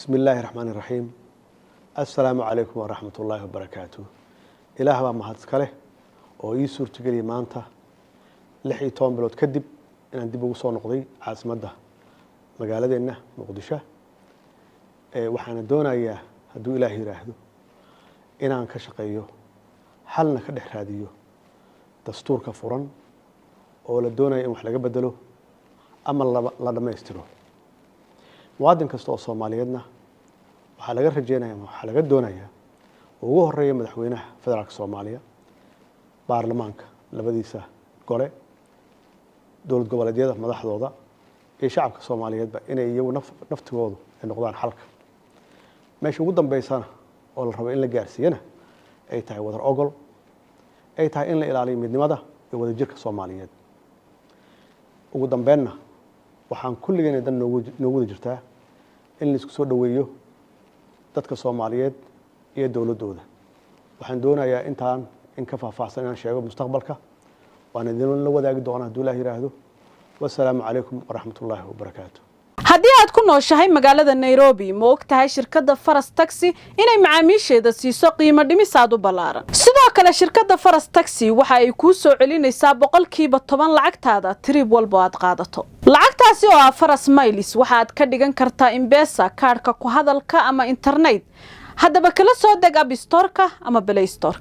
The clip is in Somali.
بسم الله الرحمن الرحيم. السلام عليكم ورحمة الله وبركاته. إله بقى mahadskale oo ii suurtageliyay maanta 16 bilood kadib inaan dib ugu soo noqday caasimadda magaaladeena Muqdisho. Waxaan doonayaa hadduu Ilaahay yiraahdo inaan ka shaqeeyo xalna ka dhex raadiyo dastuurka furan oo la doonayo in wax laga bedelo ama la dhameystiro. muwaadin kasta oo Soomaaliyeedna waxa laga rajeynayaa waxa laga doonayaa ugu horeeya madaxweynaha federaalka Soomaaliya baarlamaanka labadiisa gole dowlad goboleedyada madaxdooda iyo shacabka Soomaaliyeedba inay iyagu naftigoodu ay noqdaan xalka meesha ugu dambeysana oo la rabo in la gaarsiiyana ay tahay wadar ogol ay tahay in la ilaaliyo midnimada iyo wadajirka Soomaaliyeed ugu dambeynna waxaan kulligeena dan noogu jirtaa in la isku soo dhaweeyo dadka Soomaaliyeed iyo dawladooda. waxaan doonayaa intaan in ka faahfaahsan inaan sheego mustaqbalka waan idin la wadaagi doonaa hadduu Ilaahay yiraahdo. Wassalaamu calaykum waraxmatullaahi wabarakaatuh. haddii aad ku nooshahay magaalada Nairobi ma og tahay shirkadda Faras Taxi inay macaamiisheeda siiso qiimo dhimis aad u ballaaran. sidoo kale shirkadda Faras Taxi waxa ay ku soo celinaysaa 10% lacagtaada trip walba aad qaadato. lacagtaasi oo ah Faras Miles waxaad ka dhigan kartaa M-Pesa kaarka ku hadalka ama internet. haddaba kala soo deg App Store-ka ama Play Store.